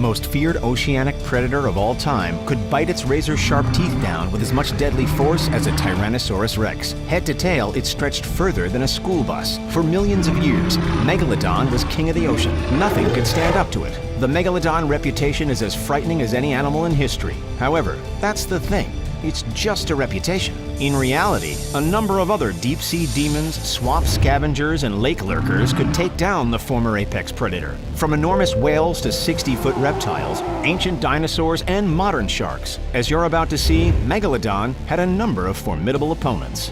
most feared oceanic predator of all time could bite its razor-sharp teeth down with as much deadly force as a Tyrannosaurus rex. Head to tail, it stretched further than a school bus. For millions of years, Megalodon was king of the ocean. Nothing could stand up to it. The Megalodon reputation is as frightening as any animal in history. However, that's the thing. It's just a reputation. In reality, a number of other deep-sea demons, swamp scavengers, and lake lurkers could take down the former apex predator. From enormous whales to 60-foot reptiles, ancient dinosaurs, and modern sharks. As you're about to see, Megalodon had a number of formidable opponents.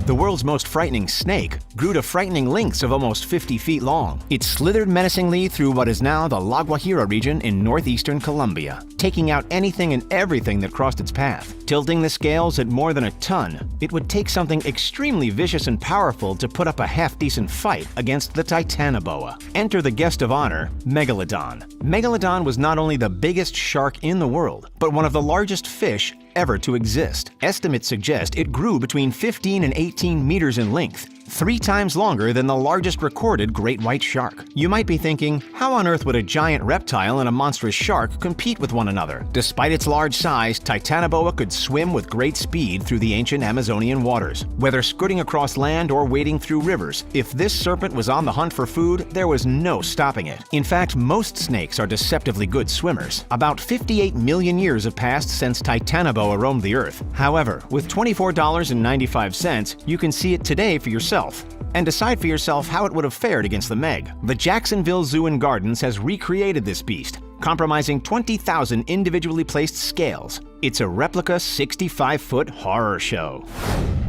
The world's most frightening snake grew to frightening lengths of almost 50 feet long. It slithered menacingly through what is now the La Guajira region in northeastern Colombia, taking out anything and everything that crossed its path. Tilting the scales at more than a ton, it would take something extremely vicious and powerful to put up a half-decent fight against the tyrannosaurus. Enter the guest of honor, Megalodon. Megalodon was not only the biggest shark in the world, but one of the largest fish ever to exist. Estimates suggest it grew between 15 and 18 meters in length, 3 times longer than the largest recorded great white shark. You might be thinking, how on earth would a giant reptile and a monstrous shark compete with one another? Despite its large size, Tyrannosaurus could swim with great speed through the ancient Amazonian waters. Whether skirting across land or wading through rivers, if this serpent was on the hunt for food, there was no stopping it. In fact, most snakes are deceptively good swimmers. About 58 million years have passed since Tyrannosaurus roamed the earth. However, with $24.95, you can see it today for yourself and decide for yourself how it would have fared against the Meg. The Jacksonville Zoo and Gardens has recreated this beast, comprising 20,000 individually placed scales. It's a replica 65-foot horror show.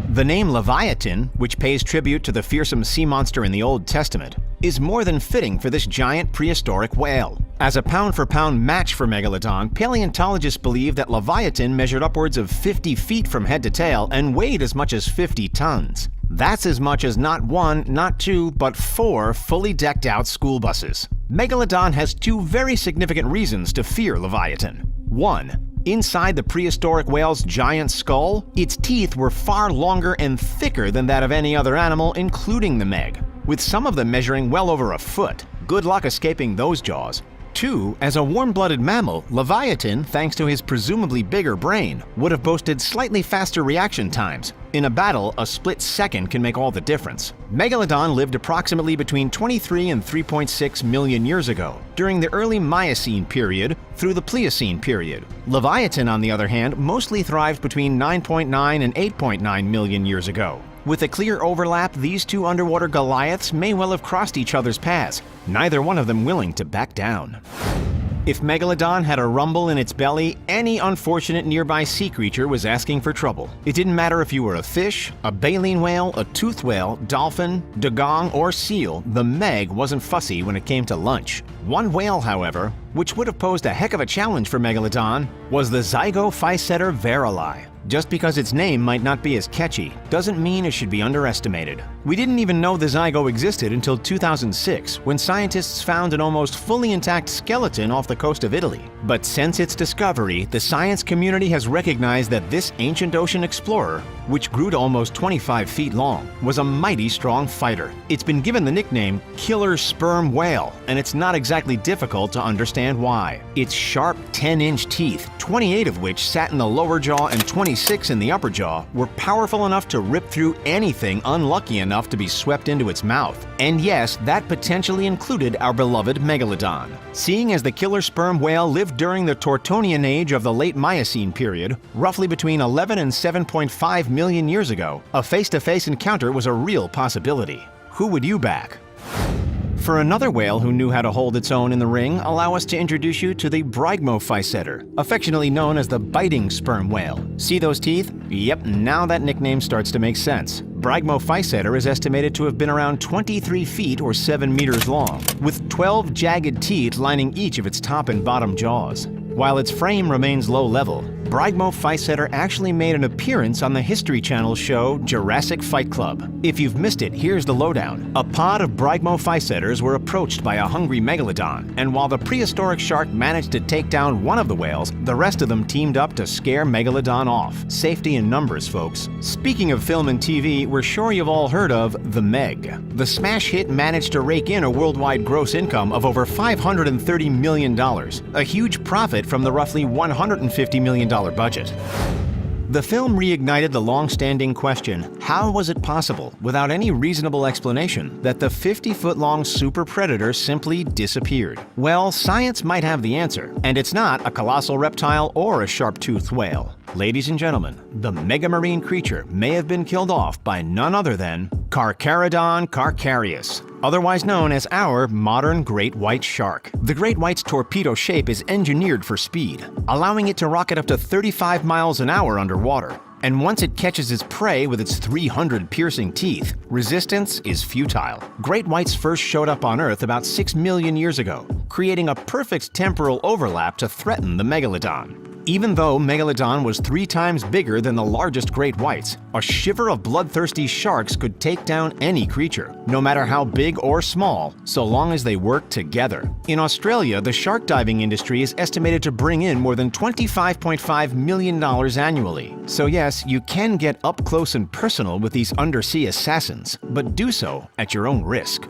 The name Leviathan, which pays tribute to the fearsome sea monster in the Old Testament, is more than fitting for this giant prehistoric whale. As a pound-for-pound match for Megalodon, paleontologists believe that Leviathan measured upwards of 50 feet from head to tail and weighed as much as 50 tons. That's as much as not 1, not 2, but 4 fully decked out school buses. Megalodon has 2 very significant reasons to fear Leviathan. 1. Inside the prehistoric whale's giant skull, its teeth were far longer and thicker than that of any other animal, including the Meg, with some of them measuring well over a foot. Good luck escaping those jaws. 2. As a warm-blooded mammal, Leviathan, thanks to his presumably bigger brain, would have boasted slightly faster reaction times. In a battle, a split second can make all the difference. Megalodon lived approximately between 23 and 3.6 million years ago, during the early Miocene period through the Pliocene period. Leviathan, on the other hand, mostly thrived between 9.9 and 8.9 million years ago. With a clear overlap, these 2 underwater Goliaths may well have crossed each other's paths, neither one of them willing to back down. If Megalodon had a rumble in its belly, any unfortunate nearby sea creature was asking for trouble. It didn't matter if you were a fish, a baleen whale, a toothed whale, dolphin, dugong, or seal, the Meg wasn't fussy when it came to lunch. One whale, however, which would have posed a heck of a challenge for Megalodon, was the Zygophyseter virili. Just because its name might not be as catchy, doesn't mean it should be underestimated. We didn't even know the zygo existed until 2006, when scientists found an almost fully intact skeleton off the coast of Italy. But since its discovery, the science community has recognized that this ancient ocean explorer, which grew to almost 25 feet long, was a mighty strong fighter. It's been given the nickname killer sperm whale, and it's not exactly difficult to understand why. Its sharp 10-inch teeth, 28 of which sat in the lower jaw and 26 in the upper jaw, were powerful enough to rip through anything unlucky enough to be swept into its mouth. And yes, that potentially included our beloved Megalodon. Seeing as the killer sperm whale lived during the Tortonian age of the late Miocene period, roughly between 11 and 7.5 million years ago, a face-to-face encounter was a real possibility. Who would you back? For another whale who knew how to hold its own in the ring, allow us to introduce you to the Brygmophyseter, affectionately known as the biting sperm whale. See those teeth? Yep, now that nickname starts to make sense. Brygmophyseter is estimated to have been around 23 feet or 7 meters long, with 12 jagged teeth lining each of its top and bottom jaws. While its frame remains low level, Brygmophyseter actually made an appearance on the History Channel show Jurassic Fight Club. If you've missed it, here's the lowdown. A pod of Brygmophyseters were approached by a hungry Megalodon, and while the prehistoric shark managed to take down one of the whales, the rest of them teamed up to scare Megalodon off. Safety in numbers, folks. Speaking of film and TV, we're sure you've all heard of The Meg. The smash hit managed to rake in a worldwide gross income of over $530 million, a huge profit from the roughly $150 million budget. The film reignited the long-standing question, how was it possible, without any reasonable explanation, that the 50-foot-long super predator simply disappeared? Well, science might have the answer, and it's not a colossal reptile or a sharp-toothed whale. Ladies and gentlemen, the megamarine creature may have been killed off by none other than Carcharodon carcharias, otherwise known as our modern great white shark. The great white's torpedo shape is engineered for speed, allowing it to rocket up to 35 miles an hour underwater. And once it catches its prey with its 300 piercing teeth, resistance is futile. Great whites first showed up on Earth about 6 million years ago, creating a perfect temporal overlap to threaten the Megalodon. Even though Megalodon was 3 times bigger than the largest great whites, a shiver of bloodthirsty sharks could take down any creature, no matter how big or small, so long as they worked together. In Australia, the shark diving industry is estimated to bring in more than $25.5 million annually. So yes, you can get up close and personal with these undersea assassins, but do so at your own risk.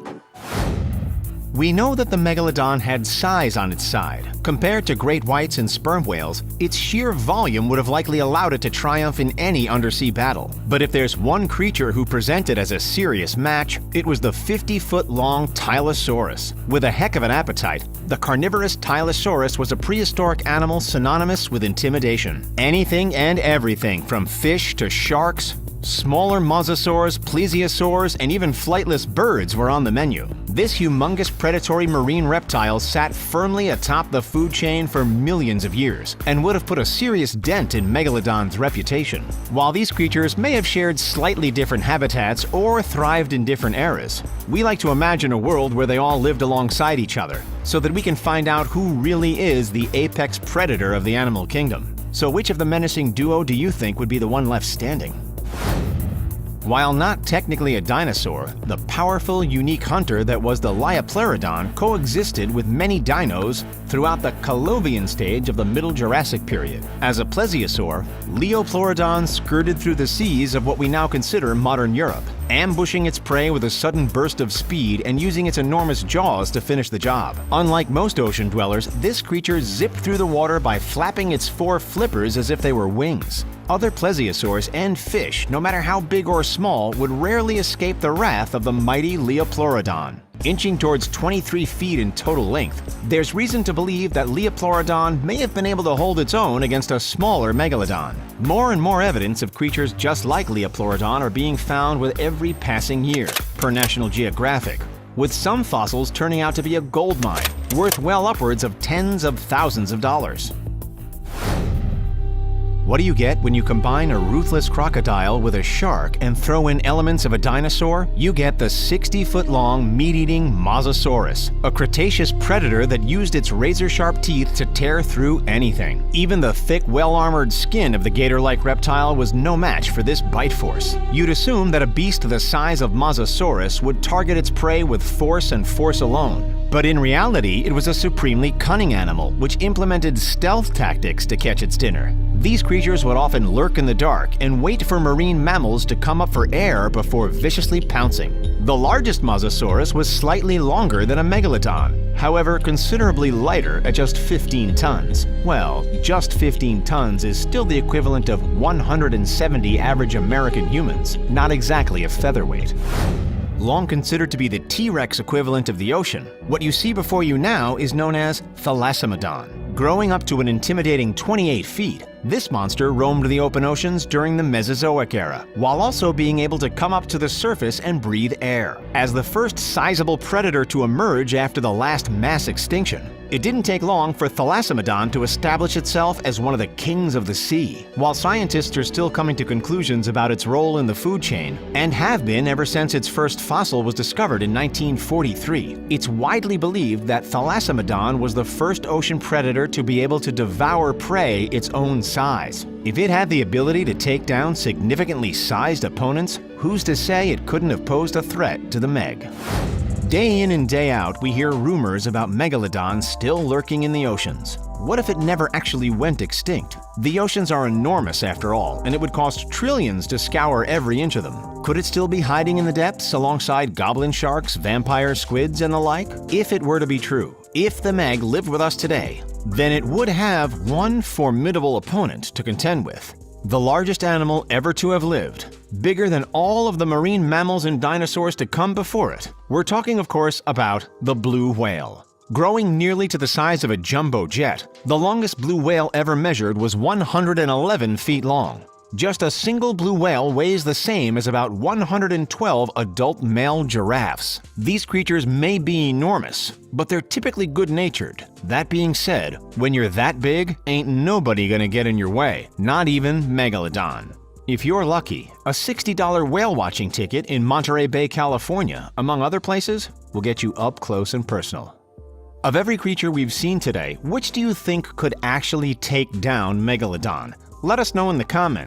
We know that the Megalodon had size on its side. Compared to great whites and sperm whales, its sheer volume would have likely allowed it to triumph in any undersea battle. But if there's one creature who presented as a serious match, it was the 50-foot-long Tyrannosaurus. With a heck of an appetite, the carnivorous Tyrannosaurus was a prehistoric animal synonymous with intimidation. Anything and everything from fish to sharks, smaller mosasaurs, plesiosaurs, and even flightless birds were on the menu. This humongous predatory marine reptile sat firmly atop the food chain for millions of years and would have put a serious dent in Megalodon's reputation. While these creatures may have shared slightly different habitats or thrived in different eras, we like to imagine a world where they all lived alongside each other so that we can find out who really is the apex predator of the animal kingdom. So which of the menacing duo do you think would be the one left standing? While not technically a dinosaur, the powerful, unique hunter that was the Liopleurodon coexisted with many dinos throughout the Calovian stage of the Middle Jurassic period. As a plesiosaur, Liopleurodon skirted through the seas of what we now consider modern Europe, ambushing its prey with a sudden burst of speed and using its enormous jaws to finish the job. Unlike most ocean dwellers, this creature zipped through the water by flapping its 4 flippers as if they were wings. Other plesiosaurs and fish, no matter how big or small, would rarely escape the wrath of the mighty Liopleurodon. Inching towards 23 feet in total length, there's reason to believe that Liopleurodon may have been able to hold its own against a smaller Megalodon. More and more evidence of creatures just like Liopleurodon are being found with every passing year, per National Geographic, with some fossils turning out to be a goldmine, worth well upwards of tens of thousands of dollars. What do you get when you combine a ruthless crocodile with a shark and throw in elements of a dinosaur? You get the 60-foot-long, meat-eating Mosasaurus, a Cretaceous predator that used its razor-sharp teeth to tear through anything. Even the thick, well-armored skin of the gator-like reptile was no match for this bite force. You'd assume that a beast the size of Mosasaurus would target its prey with force and force alone. But in reality, it was a supremely cunning animal, which implemented stealth tactics to catch its dinner. These creatures would often lurk in the dark and wait for marine mammals to come up for air before viciously pouncing. The largest Mosasaurus was slightly longer than a Megalodon, however considerably lighter at just 15 tons. Well, just 15 tons is still the equivalent of 170 average American humans, not exactly a featherweight. Long considered to be the T-Rex equivalent of the ocean, what you see before you now is known as Thalassemodon. Growing up to an intimidating 28 feet, this monster roamed the open oceans during the Mesozoic era, while also being able to come up to the surface and breathe air. As the first sizable predator to emerge after the last mass extinction, it didn't take long for Thalassemodon to establish itself as one of the kings of the sea. While scientists are still coming to conclusions about its role in the food chain, and have been ever since its first fossil was discovered in 1943, it's widely believed that Thalassemodon was the first ocean predator to be able to devour prey its own size. If it had the ability to take down significantly sized opponents, who's to say it couldn't have posed a threat to the Meg? Day in and day out, we hear rumors about megalodons still lurking in the oceans. What if it never actually went extinct? The oceans are enormous after all, and it would cost trillions to scour every inch of them. Could it still be hiding in the depths alongside goblin sharks, vampire squids, and the like? If it were to be true, if the Meg lived with us today, then it would have one formidable opponent to contend with. The largest animal ever to have lived, bigger than all of the marine mammals and dinosaurs to come before it. We're talking, of course, about the blue whale. Growing nearly to the size of a jumbo jet, the longest blue whale ever measured was 111 feet long. Just a single blue whale weighs the same as about 112 adult male giraffes. These creatures may be enormous, but they're typically good-natured. That being said, when you're that big, ain't nobody gonna get in your way, not even Megalodon. If you're lucky, a $60 whale watching ticket in Monterey Bay, California, among other places, will get you up close and personal. Of every creature we've seen today, which do you think could actually take down Megalodon? Let us know in the comments.